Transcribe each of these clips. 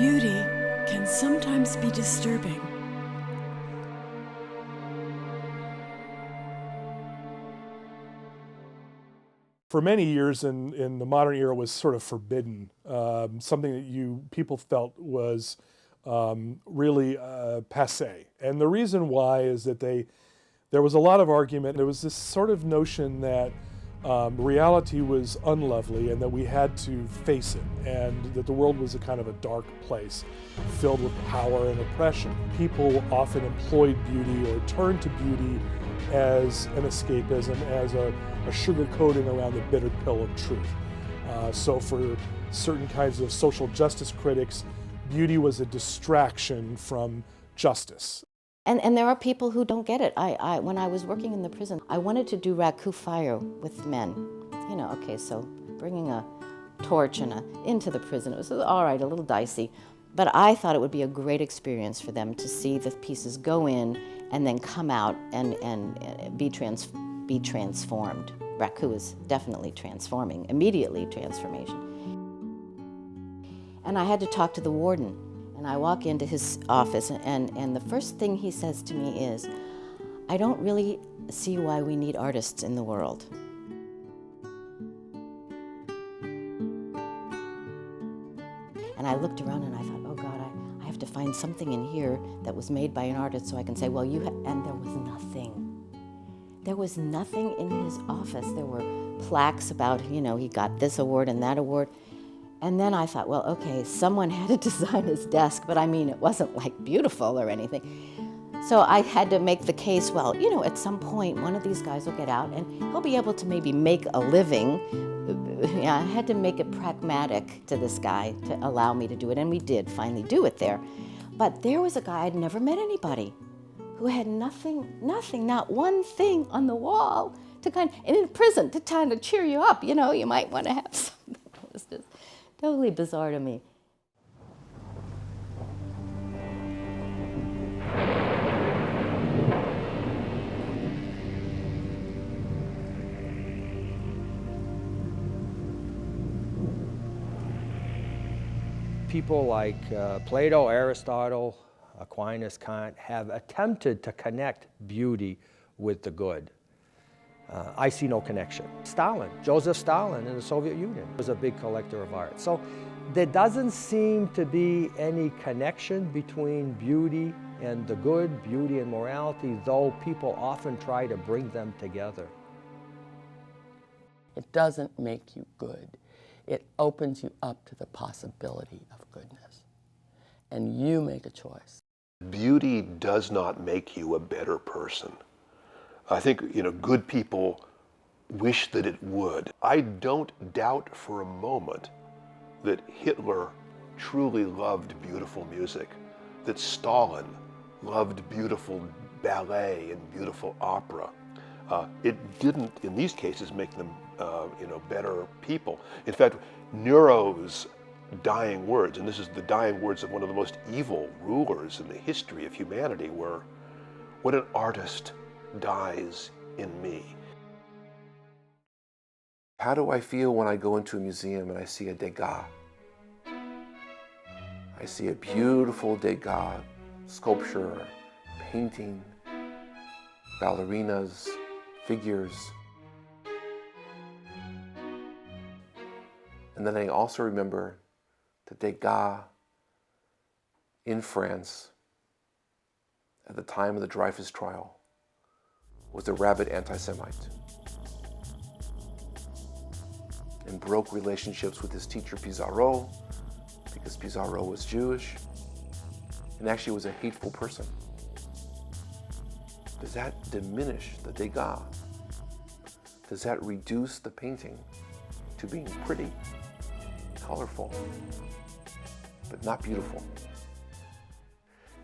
Beauty can sometimes be disturbing. For many years in the modern era was sort of forbidden, something that people felt was really passé. And the reason why is that there was a lot of argument. There was this sort of notion that reality was unlovely and that we had to face it, and that the world was a kind of a dark place filled with power and oppression. People often employed beauty or turned to beauty as an escapism, as a sugar coating around the bitter pill of truth. So for certain kinds of social justice critics, beauty was a distraction from justice. And there are people who don't get it. When I was working in the prison, I wanted to do raku fire with men. You know, okay, so bringing a torch into the prison, it was all right, a little dicey. But I thought it would be a great experience for them to see the pieces go in and then come out and be transformed. Raku is definitely transforming, immediately transformation. And I had to talk to the warden. And I walk into his office, and the first thing he says to me is, I don't really see why we need artists in the world. And I looked around and I thought, oh God, I have to find something in here that was made by an artist so I can say, well, and there was nothing. There was nothing in his office. There were plaques about, you know, he got this award and that award. And then I thought, well, okay, someone had to design his desk, but I mean, it wasn't like beautiful or anything. So I had to make the case, well, you know, at some point, one of these guys will get out and he'll be able to maybe make a living. Yeah, I had to make it pragmatic to this guy to allow me to do it, and we did finally do it there. But there was a guy, I'd never met anybody, who had nothing, not one thing on the wall to and in prison to kind of cheer you up, you know, you might want to have something. It was just totally bizarre to me. People like Plato, Aristotle, Aquinas, Kant have attempted to connect beauty with the good. I see no connection. Stalin, Joseph Stalin in the Soviet Union was a big collector of art. So there doesn't seem to be any connection between beauty and the good, beauty and morality, though people often try to bring them together. It doesn't make you good. It opens you up to the possibility of goodness. And you make a choice. Beauty does not make you a better person. I think, you know, good people wish that it would. I don't doubt for a moment that Hitler truly loved beautiful music, that Stalin loved beautiful ballet and beautiful opera. It didn't, in these cases, make them, you know, better people. In fact, Nero's dying words, and this is the dying words of one of the most evil rulers in the history of humanity, were, "What an artist dies in me." How do I feel when I go into a museum and I see a Degas? I see a beautiful Degas sculpture, painting, ballerinas, figures. And then I also remember that Degas in France at the time of the Dreyfus trial was a rabid anti-Semite and broke relationships with his teacher Pissarro because Pissarro was Jewish and actually was a hateful person. Does that diminish the Degas? Does that reduce the painting to being pretty, colorful, but not beautiful?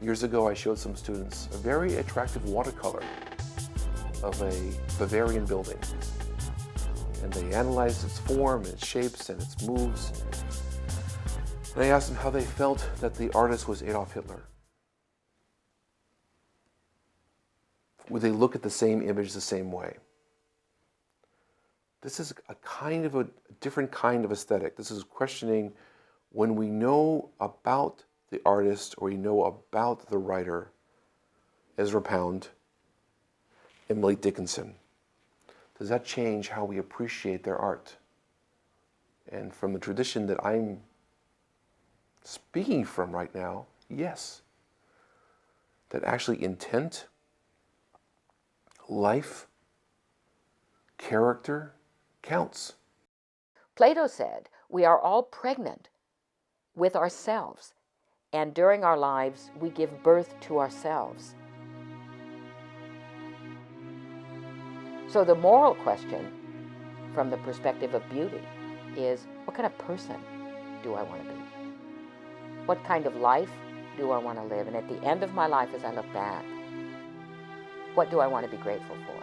Years ago, I showed some students a very attractive watercolor of a Bavarian building. And they analyzed its form, its shapes, and its moves. And I asked them how they felt that the artist was Adolf Hitler. Would they look at the same image the same way? This is a different kind of aesthetic. This is questioning when we know about the artist or you know about the writer Ezra Pound, Emily Dickinson? Does that change how we appreciate their art? And from the tradition that I'm speaking from right now, yes. That actually intent, life, character counts. Plato said, we are all pregnant with ourselves, and during our lives, we give birth to ourselves. So the moral question, from the perspective of beauty, is what kind of person do I want to be? What kind of life do I want to live? And at the end of my life, as I look back, what do I want to be grateful for?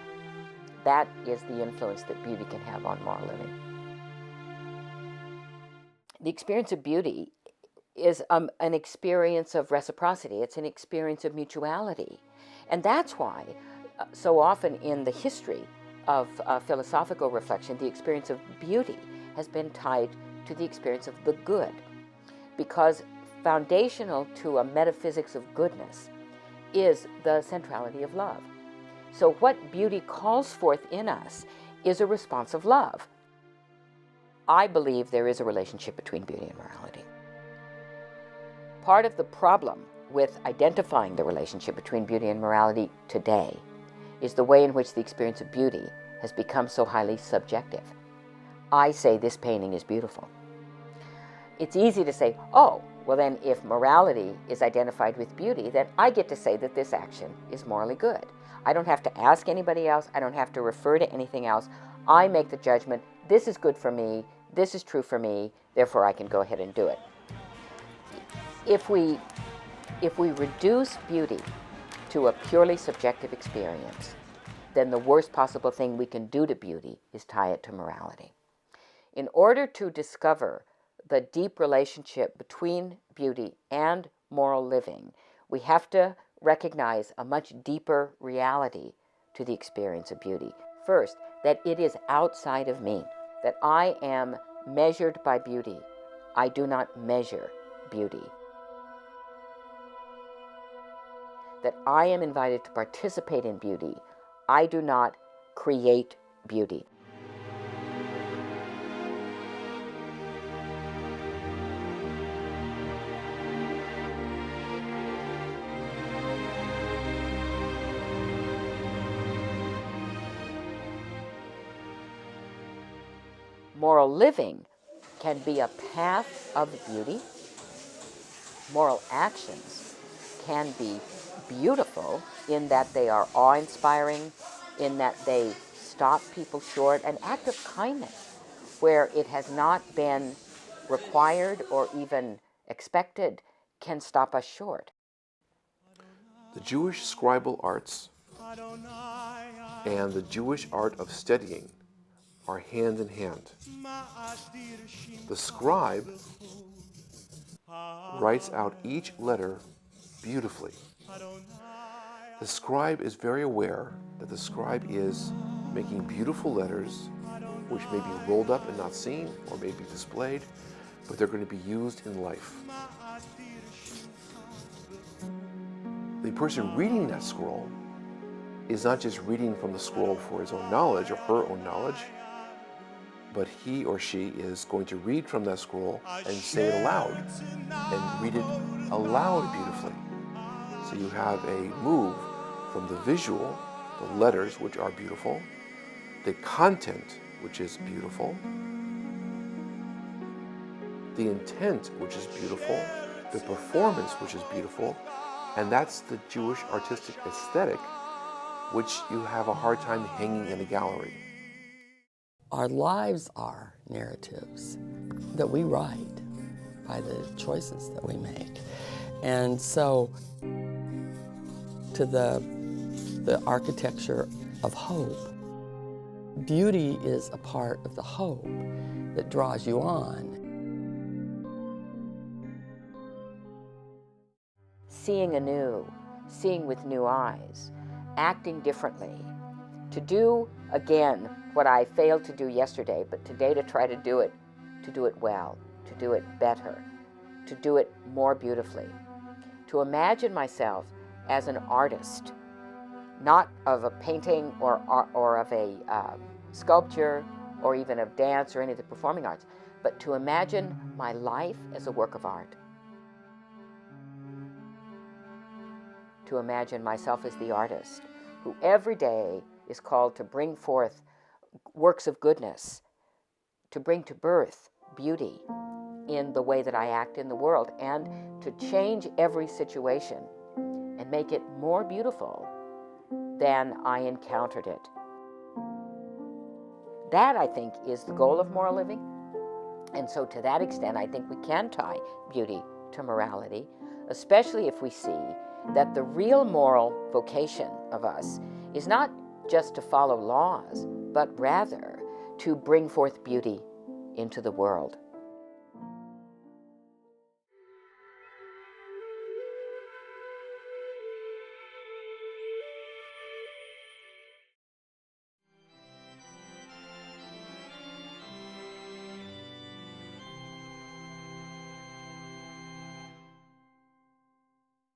That is the influence that beauty can have on moral living. The experience of beauty is an experience of reciprocity. It's an experience of mutuality. And that's why so often in the history of philosophical reflection, the experience of beauty has been tied to the experience of the good, because foundational to a metaphysics of goodness is the centrality of love. So what beauty calls forth in us is a response of love. I believe there is a relationship between beauty and morality. Part of the problem with identifying the relationship between beauty and morality today is the way in which the experience of beauty has become so highly subjective. I say this painting is beautiful. It's easy to say, oh, well then if morality is identified with beauty, then I get to say that this action is morally good. I don't have to ask anybody else. I don't have to refer to anything else. I make the judgment, this is good for me, this is true for me, therefore I can go ahead and do it. If we reduce beauty to a purely subjective experience, then the worst possible thing we can do to beauty is tie it to morality. In order to discover the deep relationship between beauty and moral living, we have to recognize a much deeper reality to the experience of beauty. First, that it is outside of me, that I am measured by beauty. I do not measure beauty. That I am invited to participate in beauty. I do not create beauty. Moral living can be a path of beauty. Moral actions can be beautiful in that they are awe-inspiring, in that they stop people short. An act of kindness where it has not been required or even expected can stop us short. The Jewish scribal arts and the Jewish art of studying are hand in hand. The scribe writes out each letter beautifully. The scribe is very aware that the scribe is making beautiful letters which may be rolled up and not seen or may be displayed, but they're going to be used in life. The person reading that scroll is not just reading from the scroll for his own knowledge or her own knowledge, but he or she is going to read from that scroll and say it aloud and read it aloud beautifully. So you have a move from the visual, the letters, which are beautiful, the content, which is beautiful, the intent, which is beautiful, the performance, which is beautiful, and that's the Jewish artistic aesthetic, which you have a hard time hanging in a gallery. Our lives are narratives that we write by the choices that we make. And so, to the architecture of hope, beauty is a part of the hope that draws you on. Seeing anew, seeing with new eyes, acting differently, to do again what I failed to do yesterday, but today to try to do it well, to do it better, to do it more beautifully. To imagine myself as an artist, not of a painting or of a sculpture or even of dance or any of the performing arts, but to imagine my life as a work of art. To imagine myself as the artist who every day is called to bring forth works of goodness, to bring to birth beauty in the way that I act in the world, and to change every situation and make it more beautiful than I encountered it. That, I think, is the goal of moral living. And so to that extent, I think we can tie beauty to morality, especially if we see that the real moral vocation of us is not just to follow laws, but rather to bring forth beauty into the world.